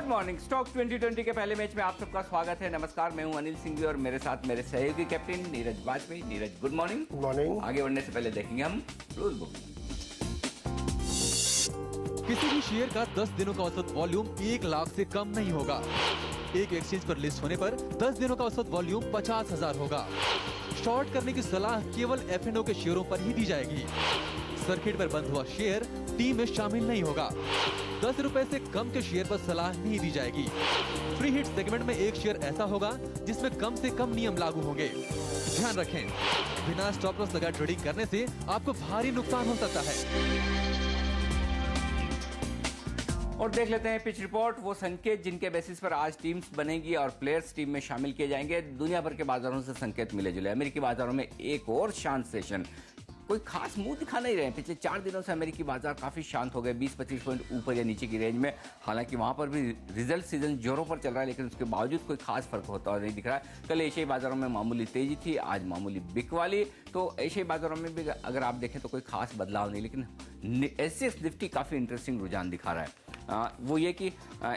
Morning. Stock 2020 के पहले match में आप सबका स्वागत है। नमस्कार, मैं हूं अनिल सिंघवी और मेरे साथ मेरे सहयोगी captain Neeraj Vajpayee. Neeraj, good morning. Good morning. आगे बढ़ने से पहले देखेंगे हम रूल बुक। किसी भी शेयर का 10 दिनों का औसत वॉल्यूम 1 लाख से कम नहीं होगा। एक एक्सचेंज पर लिस्ट होने पर 10 दिनों का औसत वॉल्यूम 50,000 होगा। शॉर्ट करने की सलाह केवल F&O के शेयरों पर ही दी जाएगी। सर्किट पर बंद हुआ शेयर टीम में शामिल नहीं होगा। 10 रुपए से कम के शेयर पर सलाह नहीं दी जाएगी। फ्री हिट सेगमेंट में एक शेयर ऐसा होगा जिसमें कम से कम नियम लागू होंगे। ध्यान रखें, बिना स्टॉप लॉस लगा ट्रेडिंग करने से आपको भारी नुकसान हो सकता है। और देख लेते हैं पिच रिपोर्ट, वो संकेत जिनके बेसिस पर आज टीम्स बनेगी और प्लेयर्स टीम में शामिल किए जाएंगे। दुनिया भर के बाजारों से संकेत मिले जुले। अमेरिकी बाजारों में एक और शांत सेशन, कोई खास मुंह दिखा नहीं रहे। पिछले 4 दिनों से अमेरिकी बाजार काफी शांत हो गए, 20-25 पॉइंट ऊपर या नीचे की रेंज में। हालांकि वहां पर भी रिजल्ट सीजन जोरों पर चल रहा है, लेकिन उसके बावजूद कोई खास फर्क होता हुआ नहीं दिख रहा है। कल एशियाई बाजारों में मामूली तेजी थी, आज मामूली बिकवाली। तो एशियाई बाजारों में भी अगर आप देखें तो कोई खास बदलाव नहीं, लेकिन एसएक्स निफ्टी काफी इंटरेस्टिंग रुझान दिखा रहा है। वो ये कि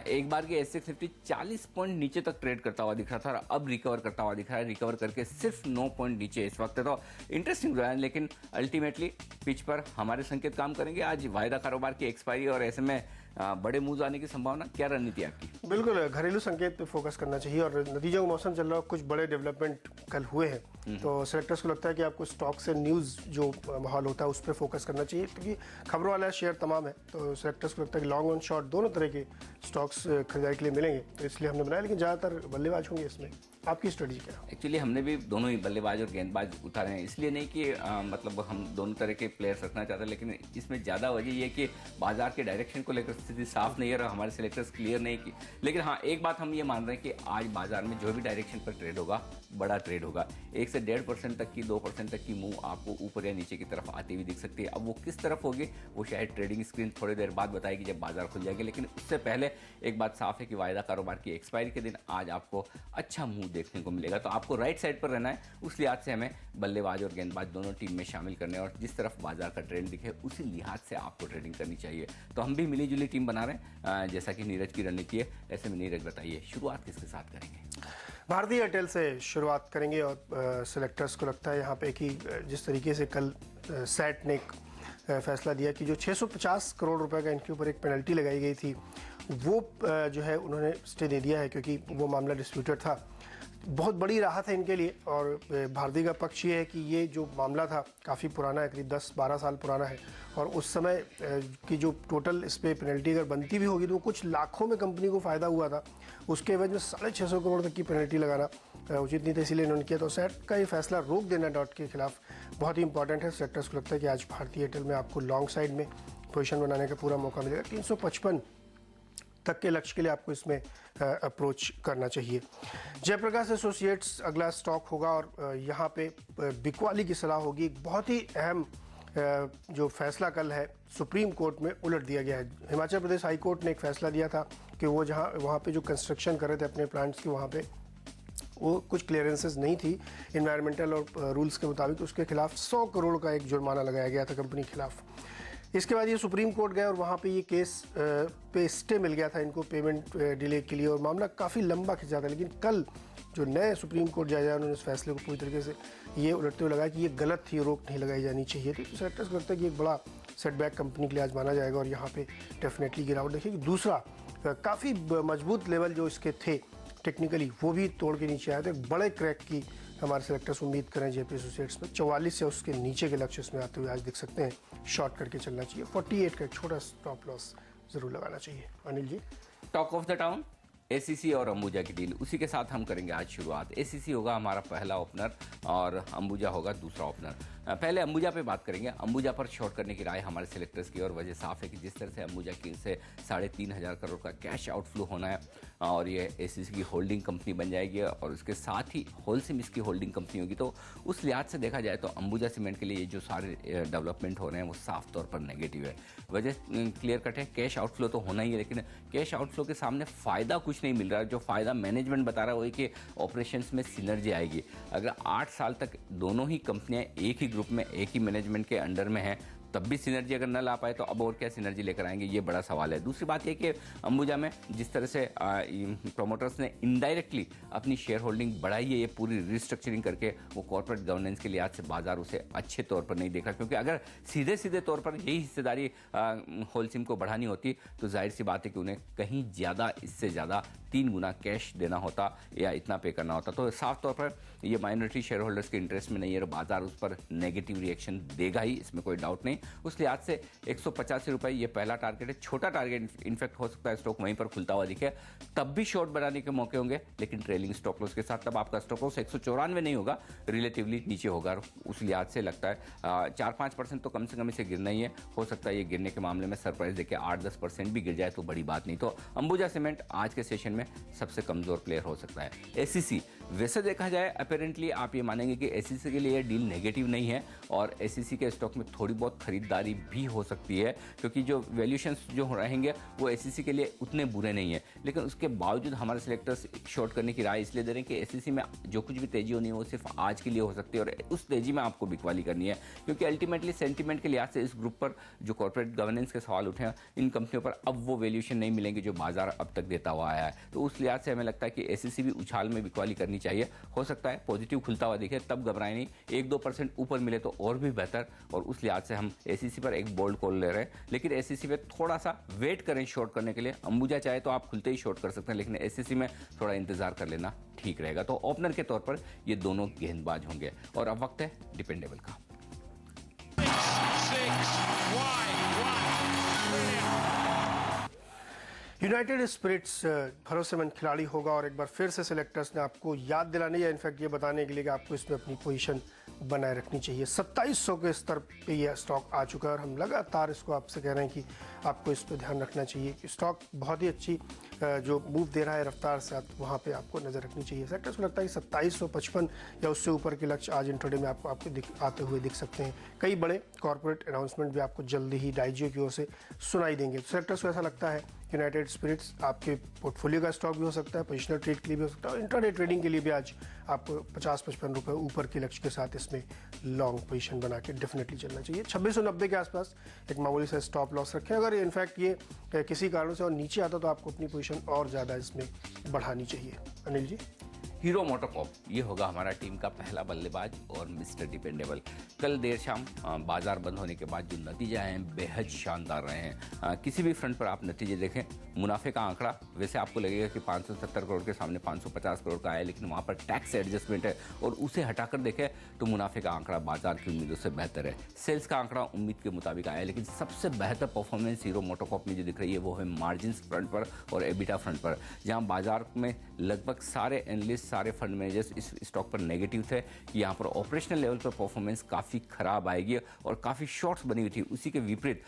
एक बार की एसएक्स निफ्टी 40 पॉइंट नीचे तक ट्रेड करता हुआ दिख रहा था और अब रिकवर करता हुआ दिख रहा है। रिकवर करके सिर्फ 9 पॉइंट नीचे इस वक्त है। तो इंटरेस्टिंग रहा है, लेकिन अल्टीमेटली पिच पर हमारे संकेत काम करेंगे। आज वायदा कारोबार की एक्सपायरी और ऐसे में बड़े मूव्स आने की संभावना, क्या रणनीति आपकी? बिल्कुल, घरेलू संकेत पे फोकस करना चाहिए और नतीजों का मौसम चल रहा है, कुछ बड़े डेवलपमेंट कल हुए हैं, तो सेलेक्टर्स को लगता है कि आपको स्टॉक से न्यूज़ जो माहौल होता है उस पर फोकस करना चाहिए, क्योंकि खबरों वाला शेयर तमाम है। तो सेलेक्टर्स को लगता है कि लॉन्ग और शॉर्ट दोनों तरह के स्टॉक्स खरीदारी के लिए मिलेंगे, तो इसलिए हमने बनाया। लेकिन ज़्यादातर बल्लेबाज होंगे इसमें। आपकी स्ट्रेटजी क्या है? एक्चुअली हमने भी दोनों ही बल्लेबाज और गेंदबाज उतारे हैं, इसलिए नहीं कि मतलब हम दोनों तरह के प्लेयर्स रखना चाहते हैं, लेकिन इसमें ज़्यादा वजह ये कि बाजार के डायरेक्शन को लेकर स्थिति साफ नहीं है और हमारे सेलेक्टर्स क्लियर नहीं की। लेकिन हाँ, एक बात हम ये मान रहे हैं कि आज बाजार में जो भी डायरेक्शन पर ट्रेड होगा, बड़ा ट्रेड होगा। 1 से 1.5% तक की, 2% तक की मूव आपको ऊपर या नीचे की तरफ आती हुई दिख सकती है। अब वो किस तरफ होगी वो शायद ट्रेडिंग स्क्रीन थोड़ी देर बाद बताएगी जब बाजार खुल जाएगी। लेकिन उससे पहले एक बात साफ है कि वायदा कारोबार की एक्सपायरी के दिन आज आपको अच्छा मूव देखने को मिलेगा। तो आपको राइट साइड पर रहना है। उस लिहाज से हमें बल्लेबाज और गेंदबाज दोनों टीम में शामिल करने और जिस तरफ बाजार का ट्रेंड दिखे उसी लिहाज से आपको ट्रेडिंग करनी चाहिए। तो हम भी मिली जुली टीम बना रहे हैं, जैसा कि नीरज की रणनीति है। ऐसे में नीरज बताइए, शुरुआत किसके साथ करेंगे? भारतीय एयरटेल से शुरुआत करेंगे और सेलेक्टर्स को लगता है यहाँ पे कि जिस तरीके से कल सैट ने एक फैसला दिया कि जो 650 करोड़ रुपए का इनके ऊपर एक पेनल्टी लगाई गई थी, वो जो है उन्होंने स्टे दे दिया है, क्योंकि वो मामला डिस्प्यूटेड था। बहुत बड़ी राहत है इनके लिए। और भारतीय का पक्ष ये है कि ये जो मामला था काफ़ी पुराना है, करीब 10-12 साल पुराना है, और उस समय की जो टोटल इस पर पेनल्टी अगर बनती भी होगी तो वो कुछ लाखों में कंपनी को फ़ायदा हुआ था। उसके एवज में 650 करोड़ तक की पेनल्टी लगाना उचित नहीं था, इसीलिए इन्होंने किया। तो सेट का ये फैसला रोक देना डॉट के खिलाफ बहुत ही इंपॉर्टेंट है। सेक्टर्स को लगता है कि आज भारतीय एयरटेल में आपको लॉन्ग साइड में पोजीशन बनाने का पूरा मौका मिलेगा। 355 तक के लक्ष्य के लिए आपको इसमें अप्रोच करना चाहिए। जयप्रकाश एसोसिएट्स अगला स्टॉक होगा और यहाँ पे बिकवाली की सलाह होगी। एक बहुत ही अहम जो फैसला कल है सुप्रीम कोर्ट में उलट दिया गया है। हिमाचल प्रदेश हाई कोर्ट ने एक फैसला दिया था कि वो वहाँ पे जो कंस्ट्रक्शन कर रहे थे अपने प्लांट्स की, वहाँ पे वो कुछ क्लियरेंसेस नहीं थी इन्वायरमेंटल और रूल्स के मुताबिक। उसके खिलाफ 100 करोड़ का एक जुर्माना लगाया गया था कंपनी के खिलाफ। इसके बाद ये सुप्रीम कोर्ट गए और वहाँ पे ये केस पे स्टे मिल गया था इनको पेमेंट डिले के लिए, और मामला काफ़ी लंबा खिंचा था। लेकिन कल जो नए सुप्रीम कोर्ट जज है उन्होंने इस फैसले को पूरी तरीके से ये उलटते हुए लगाया कि ये गलत थी, रोक नहीं लगाई जानी चाहिए थी। तो सेक्टर्स को लगता है कि एक बड़ा सेटबैक कंपनी के लिए आज माना जाएगा और यहाँ पे डेफिनेटली गिरावट देखिए। दूसरा, काफ़ी मजबूत लेवल जो इसके थे टेक्निकली वो भी तोड़ के नीचे आए थे। बड़े क्रैक की हमारे सेलेक्टर्स उम्मीद करें जेपी एसोसिएट्स में। 44 से उसके नीचे के लक्ष्य इसमें आते हुए आज दिख सकते हैं। शॉर्ट करके चलना चाहिए। 48 का एक छोटा स्टॉप लॉस जरूर लगाना चाहिए। Anil ji, talk of the town ACC और अंबुजा की डील, उसी के साथ हम करेंगे आज शुरुआत। एसीसी होगा हमारा पहला ओपनर और अंबुजा होगा दूसरा ओपनर। पहले अंबुजा पे बात करेंगे। अंबुजा पर शॉर्ट करने की राय हमारे सेलेक्टर्स की, और वजह साफ है कि जिस तरह से अंबुजा की से 3,500 करोड़ का कैश आउटफ्लो होना है और ये एसीसी की होल्डिंग कंपनी बन जाएगी और उसके साथ ही होलसेम इसकी होल्डिंग कंपनी होगी। तो उस लिहाज से देखा जाए तो अंबुजा सीमेंट के लिए ये जो सारे डेवलपमेंट हो रहे हैं वो साफ तौर पर नेगेटिव है। वजह क्लियर कट है, कैश आउटफ्लो तो होना ही है, लेकिन कैश आउटफ्लो के सामने फ़ायदा कुछ नहीं मिल रहा है। जो फ़ायदा मैनेजमेंट बता रहा है वो है कि ऑपरेशंस में सिनर्जी आएगी। अगर 8 साल तक दोनों ही कंपनियां एक ही ग्रुप में, एक ही मैनेजमेंट के अंडर में हैं, तब भी सिनर्जी अगर न ला पाए तो अब और क्या सिनर्जी लेकर आएंगे, ये बड़ा सवाल है। दूसरी बात यह कि अंबुजा में जिस तरह से प्रोमोटर्स ने इनडायरेक्टली अपनी शेयर होल्डिंग बढ़ाई है, ये पूरी रिस्ट्रक्चरिंग करके वो कॉर्पोरेट गवर्नेंस के लिहाज से बाजार उसे अच्छे तौर पर नहीं देख रहा, क्योंकि अगर सीधे सीधे तौर पर यही हिस्सेदारी होलसिम को बढ़ानी होती तो जाहिर सी बात है कि उन्हें कहीं ज़्यादा, इससे ज़्यादा 3 गुना कैश देना होता या इतना पे करना होता। तो साफ तौर पर ये माइनॉरिटी शेयर होल्डर्स के इंटरेस्ट में नहीं है और बाजार उस पर नेगेटिव रिएक्शन देगा ही, इसमें कोई डाउट नहीं। उस लिहाज से 185 रुपये ये पहला टारगेट है, छोटा टारगेट। इनफैक्ट हो सकता है स्टॉक वहीं पर खुलता हुआ दिखे, तब भी शॉर्ट बनाने के मौके होंगे, लेकिन ट्रेलिंग स्टॉप लॉस के साथ। तब आपका स्टॉप लॉस 194 नहीं होगा, रिलेटिवली नीचे होगा। उस लिहाज से लगता है 4-5% तो कम से कम इसे गिरना ही है। हो सकता है ये गिरने के मामले में सरप्राइज देके 8-10% भी गिर जाए तो बड़ी बात नहीं। तो अंबुजा सीमेंट आज के सेशन में सबसे कमजोर प्लेयर हो सकता है। एसीसी, वैसे देखा जाए अपेरेंटली आप ये मानेंगे कि एसीसी के लिए डील नेगेटिव नहीं है और एसीसी के स्टॉक में थोड़ी बहुत खरीदारी भी हो सकती है, क्योंकि जो वैल्यूएशंस जो रहेंगे वो एसीसी के लिए उतने बुरे नहीं है। लेकिन उसके बावजूद हमारे सिलेक्टर्स शॉर्ट करने की राय इसलिए दे रहे हैं कि एसीसी में जो कुछ भी तेजी होनी है वो सिर्फ आज के लिए हो सकती है और उस तेजी में आपको बिकवाली करनी है, क्योंकि अल्टीमेटली सेंटीमेंट के लिहाज से इस ग्रुप पर जो कॉर्पोरेट गवर्नेंस के सवाल उठे हैं, इन कंपनियों पर अब वो वैल्यूएशन नहीं मिलेंगे जो बाजार अब तक देता हुआ आया है। तो उस लिहाज से हमें लगता है कि एसीसी भी उछाल में बिकवाली करनी चाहिए। हो सकता है पॉजिटिव खुलता हुआ दिखे, तब घबराए नहीं, 1-2% ऊपर मिले तो और भी बेहतर। और उस लिहाज से हम एसीसी पर एक बोल्ड कॉल ले रहे हैं, लेकिन एसीसी पे थोड़ा सा वेट करें शॉर्ट करने के लिए। अंबुजा चाहे तो आप खुलते ही शॉर्ट कर सकते हैं, लेकिन एसीसी में थोड़ा इंतजार कर लेना ठीक रहेगा। तो ओपनर के तौर पर ये दोनों गेंदबाज होंगे और अब वक्त है डिपेंडेबल का। यूनाइटेड स्पिरिट्स भरोसेमंद खिलाड़ी होगा और एक बार फिर से सिलेक्टर्स ने आपको याद दिलाने या इनफैक्ट ये बताने के लिए कि आपको इसमें अपनी पोजीशन बनाए रखनी चाहिए। 2700 के स्तर पे ये स्टॉक आ चुका है और हम लगातार इसको आपसे कह रहे हैं कि आपको इस पर ध्यान रखना चाहिए कि स्टॉक बहुत ही अच्छी जो मूव दे रहा है रफ्तार से, आप वहाँ पे आपको नज़र रखनी चाहिए। सेक्टर्स को लगता है कि 2755 या उससे ऊपर के लक्ष्य आज इंट्राडे में आपको आते हुए दिख सकते हैं। कई बड़े कॉर्पोरेट अनाउंसमेंट भी आपको जल्दी ही डाइजियो की ओर से सुनाई देंगे। सेक्टर्स को ऐसा लगता है यूनाइटेड स्पिरिट्स आपके पोर्टफोलियो का स्टॉक भी हो सकता है, पोजिशनल ट्रेड के लिए भी हो सकता है और इंट्राडे ट्रेडिंग के लिए भी आज आपको 50-55 रुपये ऊपर के लक्ष्य के साथ इसमें लॉन्ग पोजीशन बना के डेफिनेटली चलना चाहिए। 2690 के आसपास एक मामूली सा स्टॉप लॉस रखें। अगर इनफैक्ट ये किसी कारण से और नीचे आता तो आपको अपनी पोजीशन और ज़्यादा इसमें बढ़ानी चाहिए। अनिल जी, हीरो मोटोकॉर्प ये होगा हमारा टीम का पहला बल्लेबाज और मिस्टर डिपेंडेबल। कल देर शाम बाजार बंद होने के बाद जो नतीजे आए हैं बेहद शानदार रहे हैं। किसी भी फ्रंट पर आप नतीजे देखें, मुनाफे का आंकड़ा वैसे आपको लगेगा कि 570 करोड़ के सामने 550 करोड़ का आया, लेकिन वहाँ पर टैक्स एडजस्टमेंट है और उसे हटाकर देखें तो मुनाफे का आंकड़ा बाजार की उम्मीदों से बेहतर है। सेल्स का आंकड़ा उम्मीद के मुताबिक आया, लेकिन सबसे बेहतर परफॉर्मेंस हीरो मोटोकॉर्प में जो दिख रही है वो है मार्जिन फ्रंट पर और एबिटा फ्रंट पर, जहाँ बाजार में लगभग सारे एनालिस्ट, सारे फंड मैनेजर्स इस स्टॉक पर नेगेटिव थे कि यहाँ पर ऑपरेशनल लेवल पर परफॉर्मेंस काफ़ी खराब आएगी और काफ़ी शॉर्ट्स बनी हुई थी। उसी के विपरीत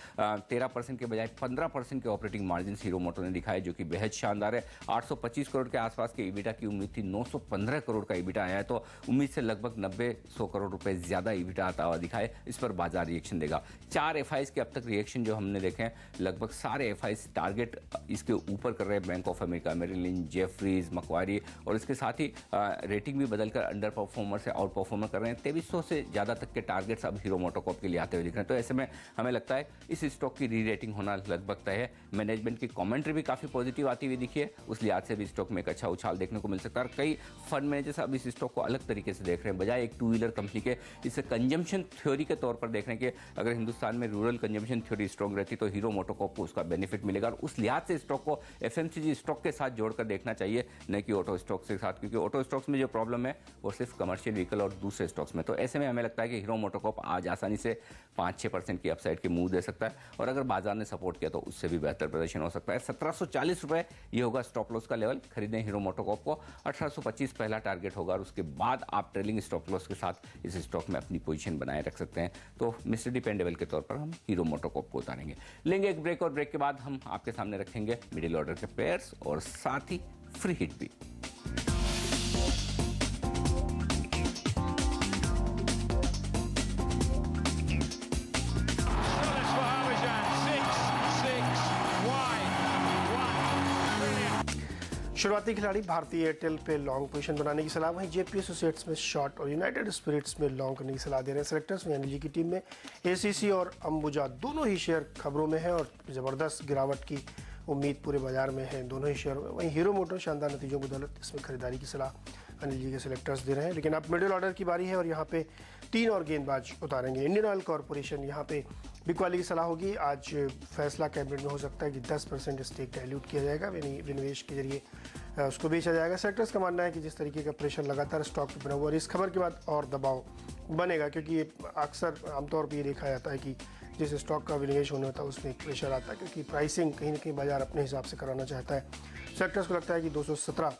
13% के बजाय 15% के ऑपरेटिंग मार्जिन हीरो मोटो ने दिखाए, जो कि बेहद शानदार है। 825 करोड़ के आसपास के ईबिटा की उम्मीद थी, 915 करोड़ का ईबिटा आया है, तो उम्मीद से लगभग 90-100 करोड़ रुपए ज़्यादा ईबिटा आता हुआ दिखाए। इस पर बाजार रिएक्शन देगा। 4 एफआईज के अब तक रिएक्शन जो हमने देखे हैं, लगभग सारे एफआईज टारगेट इसके ऊपर कर रहे हैं। Bank of America, Merrill Lynch, Jefferies, Macquarie, और इसके साथ ही रेटिंग भी बदलकर अंडर परफॉर्मर से आउट परफॉर्मर कर रहे हैं। 2300 से ज़्यादा तक के टारगेट्स अब हीरो मोटोकॉर्प के लिए आते हुए दिख रहे हैं। तो ऐसे में हमें लगता है इस स्टॉक की री रेटिंग होना लगभग तय है। मैनेजमेंट की कमेंट्री भी काफ़ी पॉजिटिव आती हुई दिखी है, उस लिहाज से भी स्टॉक में एक अच्छा उछाल देखने को मिल सकता है। और कई फंड मैनेजर्स अब इस स्टॉक को अलग तरीके से देख रहे हैं, बजाय एक 2 व्हीलर कंपनी के इसे कंजम्पशन थ्योरी के तौर पर देख रहे हैं कि अगर हिंदुस्तान में रूरल कंजम्पशन थ्योरी स्ट्रॉन्ग रहती तो हीरो मोटोकॉर्प को उसका बेनिफिट मिलेगा। और उस लिहाज से स्टॉक को एफएमसीजी स्टॉक के साथ जोड़कर देखना चाहिए, न कि ऑटो स्टॉक्स के साथ, क्योंकि ऑटो स्टॉक्स में जो प्रॉब्लम है वो सिर्फ कमर्शियल व्हीकल और दूसरे स्टॉक्स में। तो ऐसे में हमें लगता है कि हीरो मोटोकॉर्प आज आसानी से 5-6% की अपसाइड की मूव दे सकता है और अगर बाजार ने सपोर्ट किया तो उससे भी बेहतर प्रदर्शन हो सकता है। 1740 रुपये ये होगा स्टॉप लॉस का लेवल। खरीदें हीरो मोटोकॉर्प को। 1825 पहला टारगेट होगा और उसके बाद आप ट्रेलिंग स्टॉप लॉस के साथ इस स्टॉक में अपनी पोजीशन बनाए रख सकते हैं। तो मिस्टर डिपेंडेबल के तौर पर हम हीरो मोटोकॉर्प को उतारेंगे। लेंगे एक ब्रेक और ब्रेक के बाद हम आपके सामने रखेंगे मिडिल ऑर्डर के पेयर्स और साथ ही फ्री हिट भी। शुरुआती खिलाड़ी भारतीय एयरटेल पे लॉन्ग पोजीशन बनाने की सलाह, वहीं जेपी एसोसिएट्स में शॉर्ट और यूनाइटेड स्पिरिट्स में लॉन्ग करने की सलाह दे रहे हैं सेलेक्टर्स। वहीं एनएलजी की टीम में एसीसी और अंबुजा दोनों ही शेयर खबरों में है और ज़बरदस्त गिरावट की उम्मीद पूरे बाजार में है दोनों ही शेयरों में। वहीं हीरो मोटर शानदार नतीजों की बदौलत इसमें खरीदारी की सलाह एनएलजी के सेलेक्टर्स दे रहे हैं। लेकिन अब मिडिल ऑर्डर की बारी है और यहाँ पे 3 और गेंदबाज उतारेंगे। इंडियन ऑयल कॉरपोरेशन, यहाँ पे बिकवाली की सलाह होगी। आज फैसला कैबिनेट में हो सकता है कि 10% स्टेक डाइल्यूट किया जाएगा, यानी विनिवेश के जरिए उसको बेचा जाएगा। सेक्टर्स का मानना है कि जिस तरीके का प्रेशर लगातार स्टॉक पर बना हुआ और इस खबर के बाद और दबाव बनेगा, क्योंकि ये अक्सर आमतौर पर ये देखा जाता है कि जिस स्टॉक का विनिवेश होने होता है उसमें एक प्रेशर आता है, क्योंकि प्राइसिंग कहीं ना कहीं बाजार अपने हिसाब से कराना चाहता है। सेक्टर्स को लगता है कि 217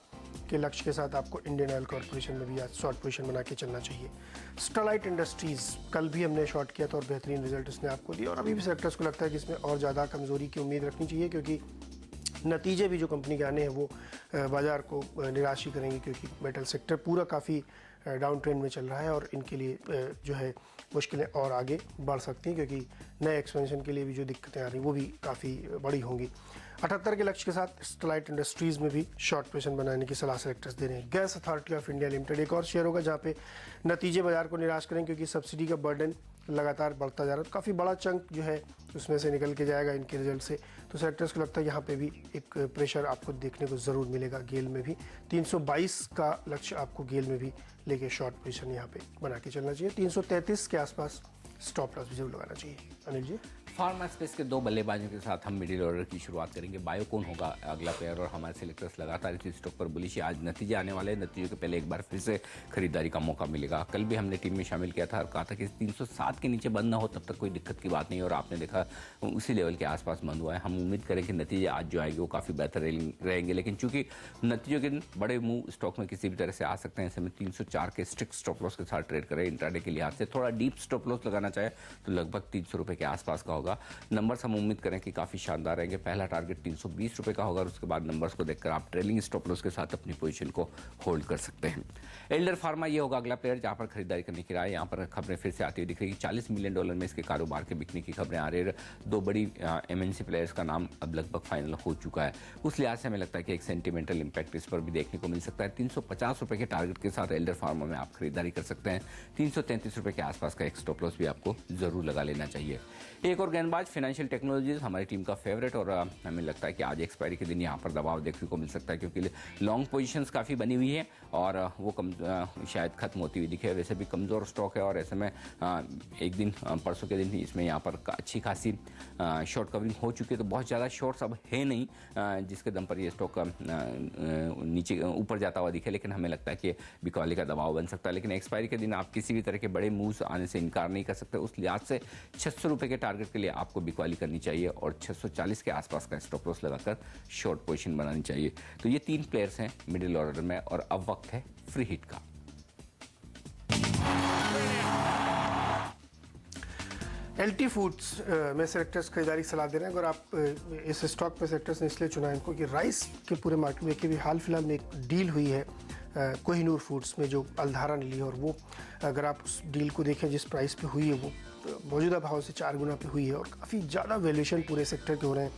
के लक्ष्य के साथ आपको इंडियन ऑयल कॉरपोरेशन में भी आज शॉर्ट पोजीशन बना के चलना चाहिए। स्टरलाइट इंडस्ट्रीज कल भी हमने शॉर्ट किया था और बेहतरीन रिजल्ट इसने आपको दिया और अभी भी सेक्टर्स को लगता है कि इसमें और ज़्यादा कमजोरी की उम्मीद रखनी चाहिए, क्योंकि नतीजे भी जो कंपनी के आने हैं वो बाजार को निराश ही करेंगे, क्योंकि मेटल सेक्टर पूरा काफ़ी डाउन ट्रेंड में चल रहा है और इनके लिए जो है मुश्किलें और आगे बढ़ सकती हैं, क्योंकि नए एक्सपेंशन के लिए भी जो दिक्कतें आ रही वो भी काफ़ी बड़ी होंगी। 78 के लक्ष्य के साथ स्टरलाइट इंडस्ट्रीज में भी शॉर्ट पोजीशन बनाने की सलाह सेलेक्टर्स दे रहे हैं। Gas authority of India limited एक और शेयर होगा जहाँ पे नतीजे बाजार को निराश करें, क्योंकि सब्सिडी का बर्डन लगातार बढ़ता जा रहा है। तो काफ़ी बड़ा चंक जो है उसमें से निकल के जाएगा इनके रिजल्ट से, तो सेलेक्टर्स को लगता है यहाँ पे भी एक प्रेशर आपको देखने को ज़रूर मिलेगा। गेल में भी 322 का लक्ष्य आपको गेल में भी लेके शॉर्ट पोजीशन यहाँ पे बना के चलना चाहिए। 333 के आसपास स्टॉप लॉस भी जरूर लगाना चाहिए। अनिल जी, फार्मा स्पेस के 2 बल्लेबाजों के साथ हम मिडिल ऑर्डर की शुरुआत करेंगे। बायोकॉन होगा अगला प्लेयर और हमारे सेलेक्टर्स लगातार इस स्टॉक पर बुलिश है। आज नतीजे आने वाले, नतीजों के पहले एक बार फिर से खरीदारी का मौका मिलेगा। कल भी हमने टीम में शामिल किया था और कहा था कि 307 के नीचे बंद ना हो तब तक कोई दिक्कत की बात नहीं, और आपने देखा उसी लेवल के आसपास बंद हुआ है। हम उम्मीद करें कि नतीजे आज जो आएंगे वो काफ़ी बेहतर रहेंगे, लेकिन चूंकि नतीजों के दिन बड़े मूव स्टॉक में किसी भी तरह से आ सकते हैं, ऐसे में 304 के स्ट्रिक्ट स्टॉप लॉस के साथ ट्रेड करें। इंट्राडे के लिहाज से थोड़ा डीप स्टॉप लॉस लगाना चाहे तो लगभग 300 रुपये के आसपास का होगा। नंबर्स हम उम्मीद करें कि काफ़ी शानदार रहेंगे। पहला टारगेट 320 रुपये का होगा और उसके बाद नंबर्स को देखकर आप ट्रेलिंग स्टॉप लॉस के साथ अपनी पोजीशन को होल्ड कर सकते हैं। एल्डर फार्मा ये होगा अगला प्लेयर जहां पर खरीदारी करने की राय। यहाँ पर खबरें फिर से आती हुई दिख रही है। $40 मिलियन में इसके कारोबार के बिकने की खबरें आ रही है। 2 बड़ी MNC प्लेयर्स का नाम अब लगभग फाइनल हो चुका है। उस लिहाज से हमें लगता है कि एक सेंटिमेंटल इंपैक्ट इस पर भी देखने को मिल सकता है। 350 रुपये के टारगेट के साथ एल्डर फार्मा में आप खरीदारी कर सकते हैं। 333 रुपये के आसपास का एक स्टॉप लॉस भी आपको जरूर लगा लेना चाहिए। एक और गेंदबाज फाइनेंशियल टेक्नोलॉजीज हमारी टीम का फेवरेट, और हमें लगता है कि आज एक्सपायरी के दिन यहाँ पर दबाव देखने को मिल सकता है, क्योंकि लॉन्ग पोजीशंस काफ़ी बनी हुई है और वो शायद खत्म होती हुई दिखे। वैसे भी कमज़ोर स्टॉक है और ऐसे में एक दिन परसों के दिन ही इसमें यहाँ पर अच्छी खासी शॉर्ट कवरिंग हो चुकी है, तो बहुत ज़्यादा शॉर्ट्स अब है नहीं जिसके दम पर ये स्टॉक नीचे ऊपर जाता हुआ दिखे, लेकिन हमें लगता है कि बिकवाली का दबाव बन सकता है। लेकिन एक्सपायरी के दिन आप किसी भी तरह के बड़े मूव्स आने से इनकार नहीं कर सकते। उस लिहाज से 600 रुपये के टारगेट के लिए आपको बिकवाली करनी चाहिए और 640 के आसपास का स्टॉप लॉस लगाकर शॉर्ट पोजीशन बनानी चाहिए। तो ये 3 प्लेयर्स हैं मिडिल ऑर्डर में और अब वक्त है फ्री हिट का। LT फूड्स में सेलेक्टर्स खरीदारी सलाह दे रहे हैं। अगर आप इस स्टॉक पे सेलेक्टर्स ने इसलिए चुना इनको कि राइस के पूरे मार्केट में कि भी हाल फिलहाल में एक डील हुई है कोहिनूर फूड्स में जो अल्धारा ने ली, और वो अगर आप उस डील को देखें जिस प्राइस पे हुई है वो मौजूदा भाव से 4 गुना पे हुई है और काफ़ी ज़्यादा वैल्यूएशन पूरे सेक्टर के हो रहे हैं।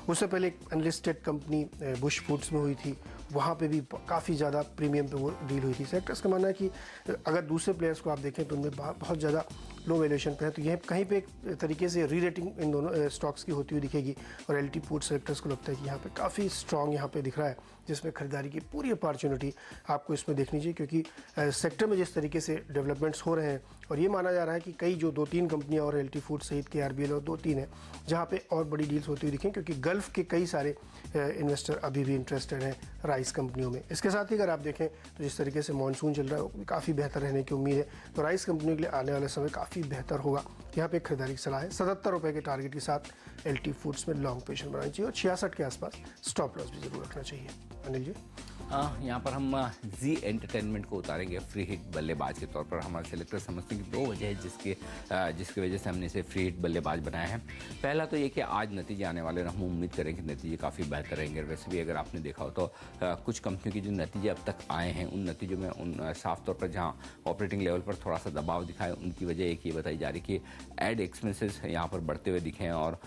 उससे पहले एक अनलिस्टेड कंपनी बुश फूड्स में हुई थी, वहाँ पे भी काफ़ी ज़्यादा प्रीमियम पे वो डील हुई थी। सेक्टर्स का मानना है कि अगर दूसरे प्लेयर्स को आप देखें तो उनमें बहुत ज़्यादा लो वैल्यूएशन पे है, तो यह कहीं पे एक तरीके से री रेटिंग इन दोनों स्टॉक्स की होती हुई दिखेगी और LT फूड सेक्टर्स को लगता है कि यहाँ पे काफ़ी स्ट्रॉन्ग यहाँ पे दिख रहा है, जिसमें खरीदारी की पूरी अपॉर्चुनिटी आपको इसमें देखनी चाहिए, क्योंकि सेक्टर में जिस तरीके से डेवलपमेंट्स हो रहे हैं और ये माना जा रहा है कि कई जो 2-3 कंपनियां और LT फूड सहित KRBL और 2-3 है जहाँ पे और बड़ी डील्स होती हुई दिखें, क्योंकि गल्फ के कई सारे इन्वेस्टर अभी भी इंटरेस्टेड हैं राइस कंपनियों में। इसके साथ ही अगर आप देखें तो जिस तरीके से मानसून चल रहा है वो काफ़ी बेहतर रहने की उम्मीद है, तो राइस कंपनियों के लिए आने वाला समय काफ़ी बेहतर होगा। यहाँ पे खरीदारी की सलाह है। 77 रुपये के टारगेट के साथ LT फूड्स में लॉन्ग पोजीशन बनानी चाहिए और 66 के आसपास स्टॉप लॉस भी जरूर रखना चाहिए। अनिल जी। यहाँ पर हम जी एंटरटेनमेंट को उतारेंगे फ्री हिट बल्लेबाज के तौर पर। हमारे सेलेक्टर समझते हैं कि दो वजह है जिसकी वजह से हमने इसे फ्री हिट बल्लेबाज बनाया है। पहला तो ये कि आज नतीजे आने वाले हैं, हम उम्मीद करें कि नतीजे काफ़ी बेहतर रहेंगे। वैसे भी अगर आपने देखा हो तो कुछ कंपनियों के जो नतीजे अब तक आए हैं उन नतीजों में साफ तौर पर जहाँ ऑपरेटिंग लेवल पर थोड़ा सा दबाव दिखा है, उनकी वजह एक ये बताई जा रही कि एड एक्सपेंसेस यहाँ पर बढ़ते हुए दिखे हैं। और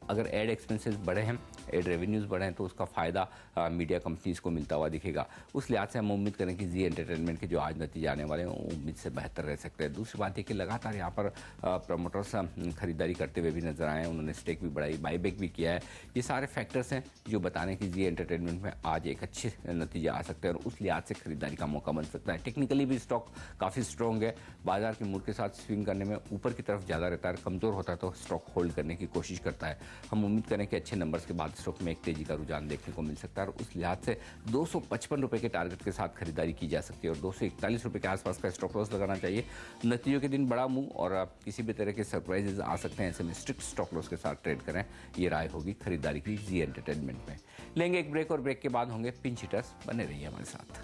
अगर एड एक्सपेंसेस बढ़े हैं, एड रेवेन्यूज़ बढ़े हैं, तो उसका फ़ायदा मीडिया कंपनीज़ को मिलता हुआ दिखेगा। उस लिहाज से हम उम्मीद करें कि जी एंटरटेनमेंट के जो आज नतीजे आने वाले हैं वो उम्मीद से बेहतर रह सकते हैं। दूसरी बात है कि लगातार यहाँ पर प्रमोटर्स खरीदारी करते हुए भी नजर आए हैं, उन्होंने स्टेक भी बढ़ाई, बाईबैक भी किया है। ये सारे फैक्टर्स हैं जो बता रहे हैं कि जी एंटरटेनमेंट में आज एक अच्छे नतीजे आ सकते हैं और उस लिहाज से खरीदारी का मौका बन सकता है। टेक्निकली भी स्टॉक काफ़ी स्ट्रॉन्ग है, बाजार के मूड के साथ स्विंग करने में ऊपर की तरफ ज़्यादा रहता है, कमज़ोर होता है तो स्टॉक होल्ड करने की कोशिश करता है। हम उम्मीद करें कि अच्छे नंबर्स के बाद स्टॉक में एक तेजी का रुझान देखने को मिल सकता है और उस लिहाज से 255 रुपए के टारगेट के साथ खरीदारी की जा सकती है और 241 रुपए के आसपास का स्टॉप लॉस लगाना चाहिए। नतीजों के दिन बड़ा मूव और किसी भी तरह के सरप्राइजेज आ सकते हैं, ऐसे में स्ट्रिक्ट स्टॉप लॉस के साथ ट्रेड करें, ये राय होगी खरीदारी की जी एंटरटेनमेंट में। लेंगे एक ब्रेक और ब्रेक के बाद होंगे पिंच हिटर्स, बने रहिए हमारे साथ।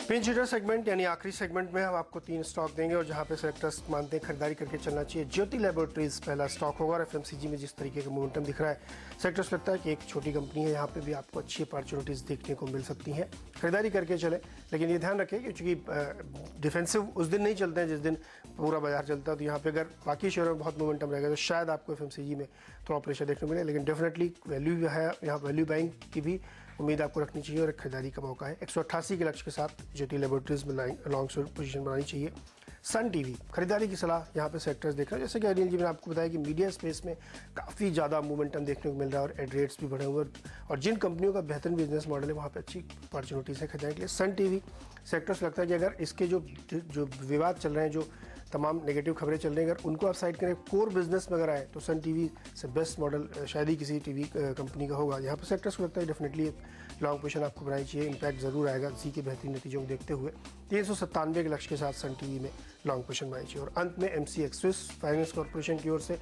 पिंच हिटर सेगमेंट यानी आखिरी सेगमेंट में हम आपको 3 स्टॉक देंगे और जहां पे सेलेक्टर्स मानते हैं खरीदारी करके चलना चाहिए। ज्योति लैबोरेटरीज पहला स्टॉक होगा और एफएमसीजी में जिस तरीके का मोमेंटम दिख रहा है, सेलेक्टर्स लगता है कि एक छोटी कंपनी है, यहाँ पे भी आपको अच्छी अपॉर्चुनिटीज़ देखने को मिल सकती हैं, खरीदारी करके चले। लेकिन ये ध्यान रखें कि चूँकि डिफेंसिव उस दिन नहीं चलते हैं जिस दिन पूरा बाजार चलता है, तो यहाँ पे अगर बाकी शेयरों में बहुत मोमेंटम रहेगा तो शायद आपको एफएमसीजी में थोड़ा प्रेशर देखने को मिले। लेकिन डेफिनेटली वैल्यू है, यहाँ वैल्यू बाइंग की भी उम्मीद आपको रखनी चाहिए और एक खरीदारी का मौका है। 188 के लक्ष्य के साथ ज्योति लैबोरेटरीज में लॉन्ग पोजीशन बनानी चाहिए। सन टीवी खरीदारी की सलाह यहाँ पे सेक्टर्स देख रहे हैं। जैसे कि अनिल जी मैंने आपको बताया कि मीडिया स्पेस में काफ़ी ज़्यादा मोमेंटम देखने को मिल रहा है और एड रेट्स भी बढ़े हुए और जिन कंपनियों का बेहतरीन बिजनेस मॉडल है वहाँ पे अच्छी अपॉर्चुनिटीज़ है खरीदारी के लिए। सन टीवी सेक्टर्स लगता है कि अगर इसके जो विवाद चल रहे हैं, जो तमाम नेगेटिव खबरें चल रही हैं, अगर उनको आप साइड करें, कोर बिजनेस में अगर आए तो सन टीवी से बेस्ट मॉडल शायद ही किसी टीवी कंपनी का होगा। यहाँ पर सेक्टर्स को लगता है डेफिनेटली एक लॉन्ग पोजीशन आपको बनानी चाहिए। इम्पैक्ट जरूर आएगा जी के बेहतरीन नतीजों को देखते हुए। 397 के लक्ष्य के साथ सन टीवी में लॉन्ग पोजीशन बनानी चाहिए। और अंत में एमसीएक्स स्विस फाइनेंस कॉर्पोरेशन की ओर से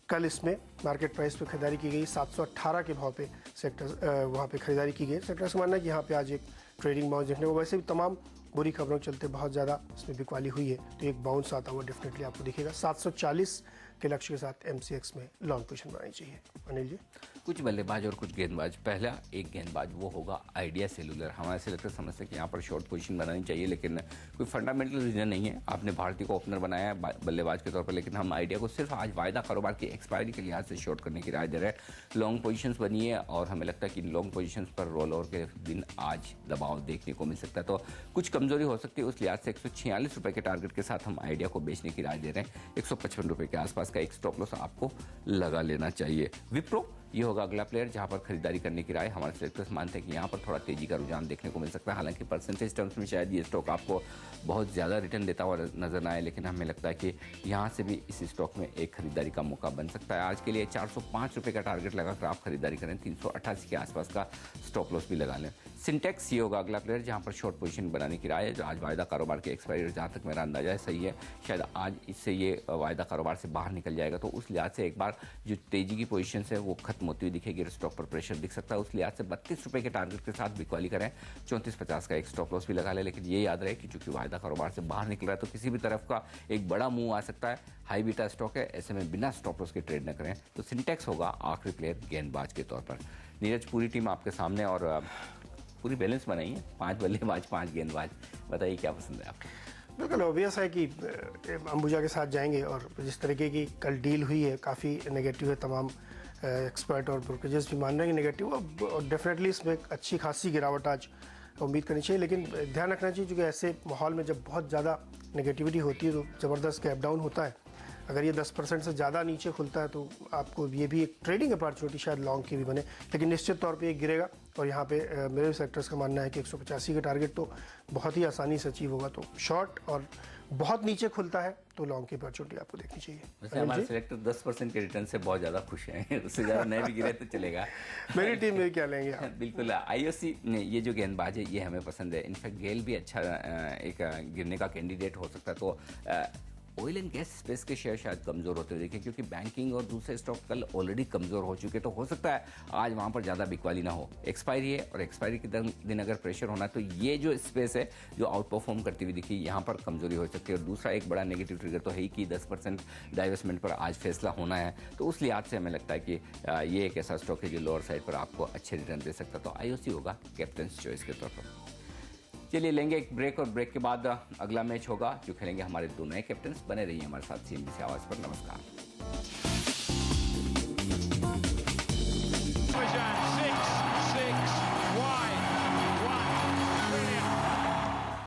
कल इसमें मार्केट प्राइस पे खरीदारी की गई, 718 के भाव पे सेक्टर्स वहाँ पे खरीदारी की गई। सेक्टर्स का मानना है कि यहाँ पे आज एक ट्रेडिंग बाउंस देखने को, वैसे भी तमाम बुरी खबरों के चलते बहुत ज़्यादा इसमें बिकवाली हुई है, तो एक बाउंस आता हुआ डेफिनेटली आपको दिखेगा। 740 के लक्ष्य के साथ एमसीएक्स में लॉन्ग पोजीशन बनानी चाहिए। अनिल जी, कुछ बल्लेबाज और कुछ गेंदबाज। पहला एक गेंदबाज वो होगा आइडिया सेलुलर। हमारे सेलेक्टर समझते हैं कि यहाँ पर शॉर्ट पोजीशन बनानी चाहिए, लेकिन कोई फंडामेंटल रीजन नहीं है। आपने भारतीय को ओपनर बनाया है बल्लेबाज के तौर पर, लेकिन हम आइडिया को सिर्फ आज वायदा कारोबार की एक्सपायरी के लिहाज से शॉर्ट करने की राय दे रहे हैं। लॉन्ग पोजीशंस बनी है और हमें लगता है कि लॉन्ग पोजीशंस पर रोल ओवर के दिन आज दबाव देखने को मिल सकता है, तो कुछ कमजोरी हो सकती है। उस लिहाज से 146 रुपए के टारगेट के साथ हम आइडिया को बेचने की राय दे रहे हैं। 155 रुपए के आसपास का एक स्टॉप लॉस आपको लगा लेना चाहिए। विप्रो ये होगा अगला प्लेयर जहां पर खरीदारी करने की राय। हमारे सेलेक्टर्स मानते हैं कि यहाँ पर थोड़ा तेजी का रुझान देखने को मिल सकता है। हालांकि परसेंटेज टर्म्स में शायद ये स्टॉक आपको बहुत ज़्यादा रिटर्न देता हुआ नजर ना आए, लेकिन हमें लगता है कि यहाँ से भी इस स्टॉक में एक खरीदारी का मौका बन सकता है। आज के लिए 405 रुपये का टारगेट लगाकर आप खरीदारी करें, 388 के आसपास का स्टॉप लॉस भी लगा लें। सिंटेक्स ये होगा अगला प्लेयर जहाँ पर शॉर्ट पोजीशन बनाने की राय है। जो आज वायदा कारोबार के एक्सपायरी, जहाँ तक मेरा अंदाजा है सही है, शायद आज इससे ये वायदा कारोबार से बाहर निकल जाएगा, तो उस लिहाज से एक बार जो तेजी की पोजीशन है वो खत्म होती हुई दिखेगी, स्टॉक पर प्रेशर दिख सकता है। उस लिहाज से 32 रुपए के टारगेट के साथ बिकवाली करें, 34.50 का एक स्टॉप लॉस भी लगा ले। लेकिन ये याद रहे कि चूंकि वायदा कारोबार से बाहर निकल रहा है तो किसी भी तरफ का एक बड़ा मूव आ सकता है। हाई बीटा स्टॉक है, ऐसे में बिना स्टॉप लॉस के ट्रेड न करें। तो सिंटेक्स होगा आखिरी प्लेयर गेंदबाज के तौर पर। नीरज, पूरी टीम आपके सामने और पूरी बैलेंस बनाई है, 5 बल्लेबाज 5 गेंदबाज, बताइए क्या पसंद है आपको? बिल्कुल ऑब्वियस है कि अंबुजा के साथ जाएंगे और जिस तरीके की कल डील हुई है काफ़ी नेगेटिव है। तमाम एक्सपर्ट और ब्रोकरेजेस भी मान रहे हैं कि नेगेटिव, और डेफिनेटली इसमें एक अच्छी खासी गिरावट आज उम्मीद करनी चाहिए। लेकिन ध्यान रखना चाहिए क्योंकि ऐसे माहौल में जब बहुत ज़्यादा नेगेटिविटी होती है तो ज़बरदस्त गैप डाउन होता है। अगर ये 10% से ज़्यादा नीचे खुलता है तो आपको ये भी एक ट्रेडिंग अपॉर्चुनिटी शायद लॉन्ग की भी बने, लेकिन निश्चित तौर पे ये गिरेगा। और यहाँ पे मेरे सेक्टर्स का मानना है कि 185 का टारगेट तो बहुत ही आसानी से अचीव होगा। तो शॉर्ट और बहुत नीचे खुलता है तो लॉन्ग की अपॉर्चुनिटी आपको देखनी चाहिए। वैसे हमारे सेलेक्टर 10% के रिटर्न से बहुत ज़्यादा खुश हैं, उससे ज़्यादा नहीं भी गिरे तो चलेगा। मेरी टीम में क्या लेंगे आप? बिल्कुल, आईओसी ने ये जो गेंदबाज है ये हमें पसंद है। इनफैक्ट गेल भी अच्छा एक गिरने का कैंडिडेट हो सकता है। तो ऑयल एंड गैस स्पेस के शेयर शायद कमजोर होते हुए दिखे, क्योंकि बैंकिंग और दूसरे स्टॉक कल ऑलरेडी कमजोर हो चुके, तो हो सकता है आज वहां पर ज्यादा बिकवाली ना हो। एक्सपायरी है और एक्सपायरी के दिन अगर प्रेशर होना है तो ये जो स्पेस है जो आउट परफॉर्म करती हुई दिखी, यहाँ पर कमजोरी हो सकती है। और दूसरा एक बड़ा नेगेटिव ट्रिगर तो है ही कि 10% डाइवेस्टमेंट पर आज फैसला होना है, तो उस लिहाज से हमें लगता है कि ये एक ऐसा स्टॉक है जो लोअर साइड पर आपको अच्छे रिटर्न दे सकता है। तो IOC होगा कैप्टन्स चॉइस के तौर पर। चलिए लेंगे एक ब्रेक और ब्रेक के बाद अगला मैच होगा जो खेलेंगे हमारे दो नए कैप्टन्स। बने रहिए हमारे साथ CNBC आवाज पर। नमस्कार।